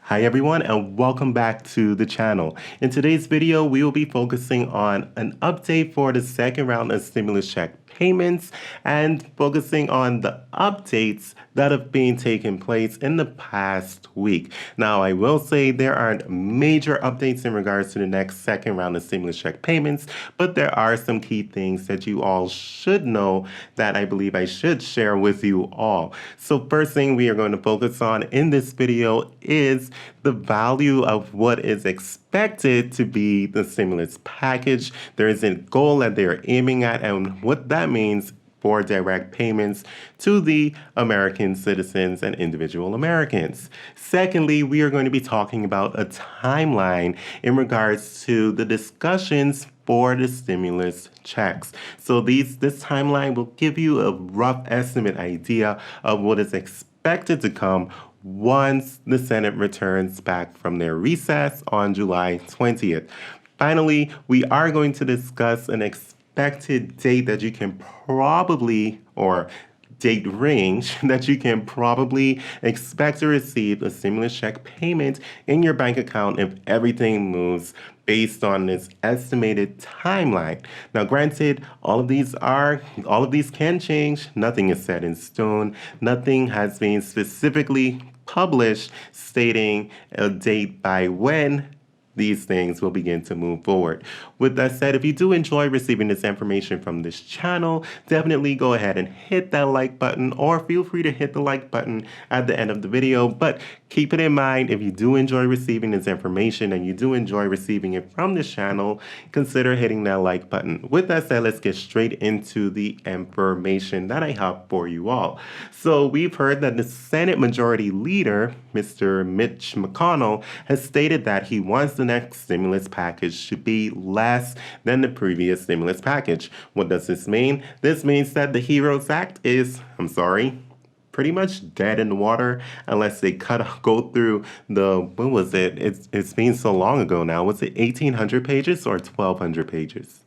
Hi everyone and welcome back to the channel. In today's video, we will be focusing on an update for the second round of stimulus check payments and focusing on the updates that have been taking place in the past week. Now, I will say there aren't major updates in regards to the next second round of stimulus check payments, but there are some key things that you all should know that I believe I should share with you all. So first thing we are going to focus on in this video is the value of what is expected to be the stimulus package. There is a goal that they're aiming at, and what that means for direct payments to the American citizens and individual Americans. Secondly, we are going to be talking about a timeline in regards to the discussions for the stimulus checks. So this timeline will give you a rough estimate idea of what is expected to come once the Senate returns back from their recess on July 20th. Finally, we are going to discuss an expected date that you can probably, or date range that you can probably expect to receive a stimulus check payment in your bank account if everything moves based on this estimated timeline. Now, granted, all of these can change. Nothing is set in stone. Nothing has been specifically published stating a date by when these things will begin to move forward. With that said, if you do enjoy receiving this information from this channel, definitely go ahead and hit that like button, or feel free to hit the like button at the end of the video. But keep it in mind, if you do enjoy receiving this information and you do enjoy receiving it from this channel, consider hitting that like button. With that said, let's get straight into the information that I have for you all. So we've heard that the Senate Majority Leader, Mr. Mitch McConnell, has stated that he wants the next stimulus package to be less than the previous stimulus package. What does this mean? This means that the HEROES Act is, pretty much dead in the water unless they go through what was it? It's been so long ago now. Was it 1,800 pages or 1,200 pages?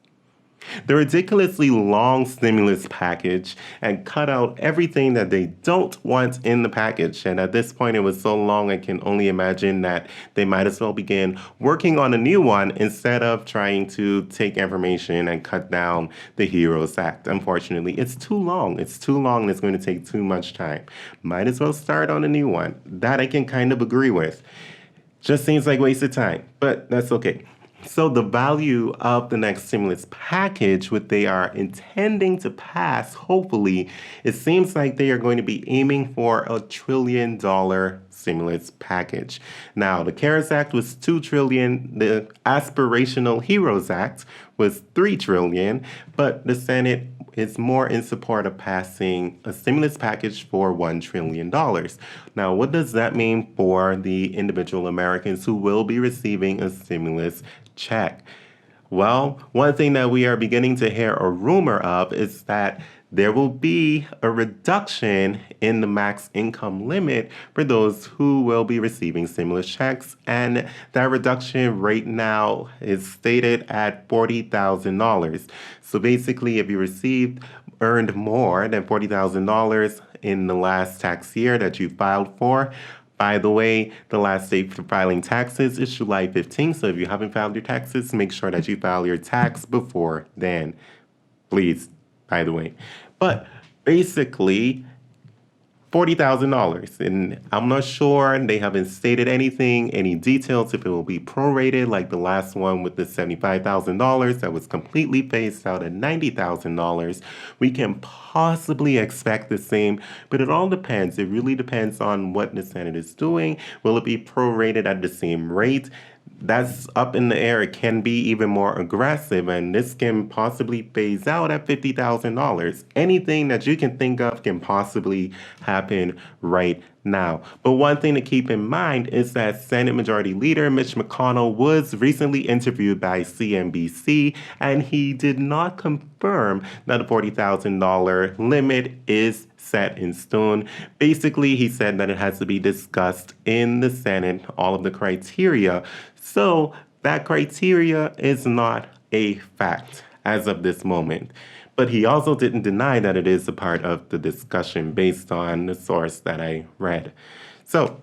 The ridiculously long stimulus package and cut out everything that they don't want in the package. And at this point, it was so long, I can only imagine that they might as well begin working on a new one instead of trying to take information and cut down the HEROES Act. Unfortunately, it's too long. It's too long and it's going to take too much time. Might as well start on a new one. That I can kind of agree with. Just seems like wasted time, but that's okay. So the value of the next stimulus package, what they are intending to pass, hopefully, it seems like they are going to be aiming for $1 trillion stimulus package. Now, the CARES Act was $2 trillion. The aspirational HEROES Act was $3 trillion, but the Senate is more in support of passing a stimulus package for $1 trillion. Now, what does that mean for the individual Americans who will be receiving a stimulus check? Well, one thing that we are beginning to hear a rumor of is that there will be a reduction in the max income limit for those who will be receiving stimulus checks. And that reduction right now is stated at $40,000. So basically, if you earned more than $40,000 in the last tax year that you filed for, by the way, the last date for filing taxes is July 15th. So if you haven't filed your taxes, make sure that you file your tax before then. Please, by the way. But basically, $40,000. And I'm not sure, they haven't stated any details if it will be prorated like the last one with the $75,000 that was completely phased out at $90,000. We can possibly expect the same, but it all depends. It really depends on what the Senate is doing. Will it be prorated at the same rate? That's up in the air. It can be even more aggressive, and this can possibly phase out at $50,000. Anything that you can think of can possibly happen right now. But one thing to keep in mind is that Senate Majority Leader Mitch McConnell was recently interviewed by CNBC, and he did not confirm that the $40,000 limit is set in stone. Basically, he said that it has to be discussed in the Senate, all of the criteria. So that criteria is not a fact as of this moment. But he also didn't deny that it is a part of the discussion based on the source that I read. So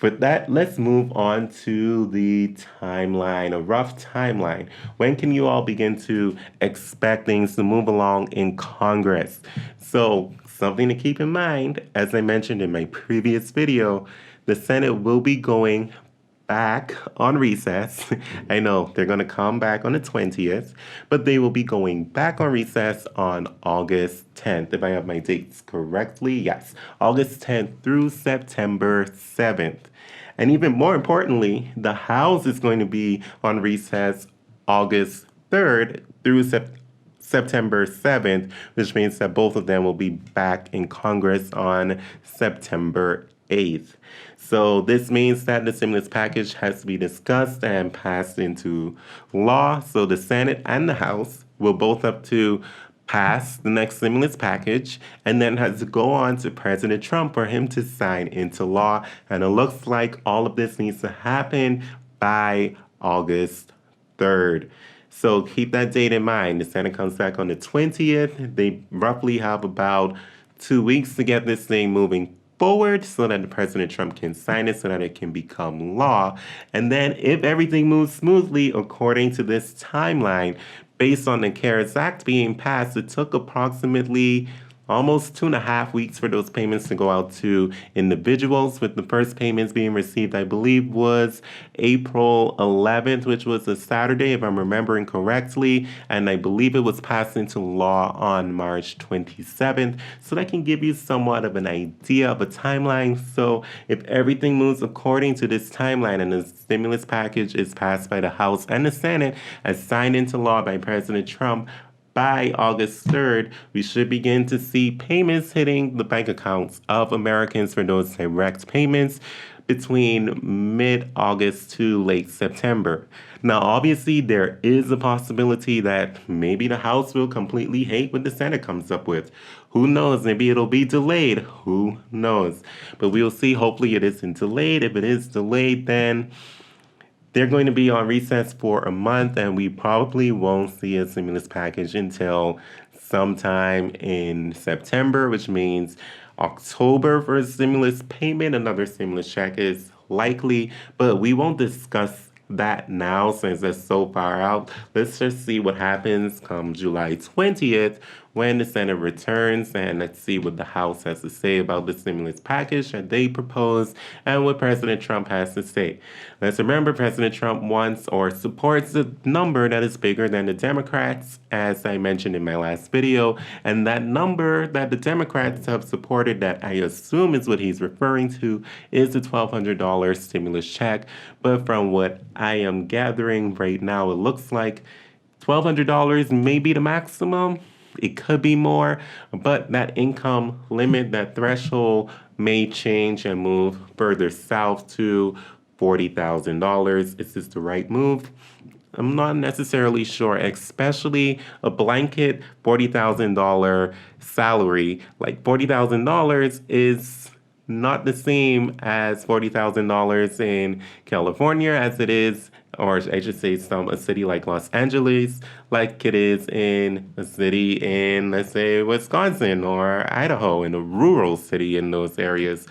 With that, let's move on to the timeline, a rough timeline. When can you all begin to expect things to move along in Congress? So, something to keep in mind, as I mentioned in my previous video, the Senate will be going back on recess. I know they're going to come back on the 20th, but they will be going back on recess on August 10th, if I have my dates correctly. Yes, August 10th through September 7th. And even more importantly, the House is going to be on recess August 3rd through September 7th, which means that both of them will be back in Congress on September 8th. So this means that the stimulus package has to be discussed and passed into law. So the Senate and the House will both have to pass the next stimulus package and then has to go on to President Trump for him to sign into law. And it looks like all of this needs to happen by August 3rd. So keep that date in mind. The Senate comes back on the 20th. They roughly have about 2 weeks to get this thing moving forward so that the President Trump can sign it so that it can become law. And then if everything moves smoothly according to this timeline, based on the CARES Act being passed, it took approximately almost 2.5 weeks for those payments to go out to individuals, with the first payments being received, I believe, was April 11th, which was a Saturday, if I'm remembering correctly, and I believe it was passed into law on March 27th. So that can give you somewhat of an idea of a timeline. So if everything moves according to this timeline and the stimulus package is passed by the House and the Senate as signed into law by President Trump, by August 3rd, we should begin to see payments hitting the bank accounts of Americans for those direct payments between mid-August to late September. Now, obviously, there is a possibility that maybe the House will completely hate what the Senate comes up with. Who knows? Maybe it'll be delayed. Who knows? But we'll see. Hopefully, it isn't delayed. If it is delayed, then they're going to be on recess for a month, and we probably won't see a stimulus package until sometime in September, which means October for a stimulus payment. Another stimulus check is likely, but we won't discuss that now since it's so far out. Let's just see what happens come July 20th when the Senate returns, and let's see what the House has to say about the stimulus package that they propose and what President Trump has to say. Let's remember, President Trump wants or supports a number that is bigger than the Democrats, as I mentioned in my last video, and that number that the Democrats have supported, that I assume is what he's referring to, is the $1,200 stimulus check. But from what I am gathering right now, it looks like $1,200 may be the maximum. It could be more, but that income limit, that threshold may change and move further south to $40,000. Is this the right move? I'm not necessarily sure, especially a blanket $40,000 salary. Like $40,000 is not the same as $40,000 in California as it is, or I should say a city like Los Angeles, like it is in a city in, let's say, Wisconsin or Idaho, in a rural city in those areas.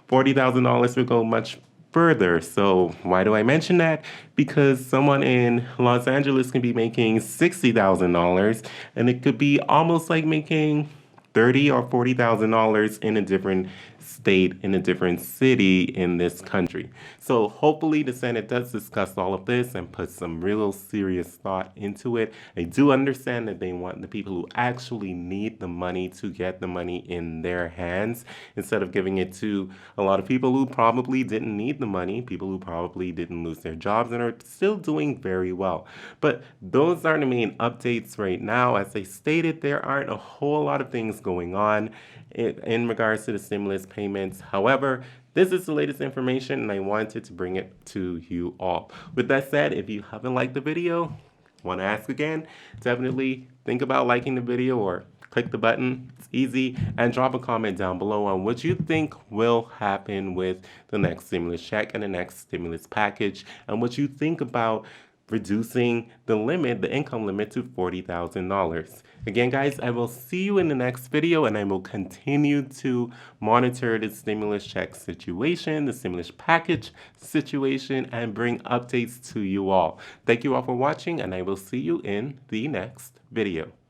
$40,000 would go much further. So why do I mention that? Because someone in Los Angeles can be making $60,000, and it could be almost like making $30,000 or $40,000 in a different state, in a different city in this country. So hopefully the Senate does discuss all of this and put some real serious thought into it. I do understand that they want the people who actually need the money to get the money in their hands instead of giving it to a lot of people who probably didn't need the money, people who probably didn't lose their jobs and are still doing very well. But those are the main updates right now. As I stated, there aren't a whole lot of things going on in regards to the stimulus payments. However, this is the latest information and I wanted to bring it to you all. With that said, if you haven't liked the video, want to ask again, definitely think about liking the video or click the button. It's easy. And drop a comment down below on what you think will happen with the next stimulus check and the next stimulus package, and what you think about reducing the limit, the income limit, to $40,000. Again, guys, I will see you in the next video, and I will continue to monitor the stimulus check situation, the stimulus package situation, and bring updates to you all. Thank you all for watching, and I will see you in the next video.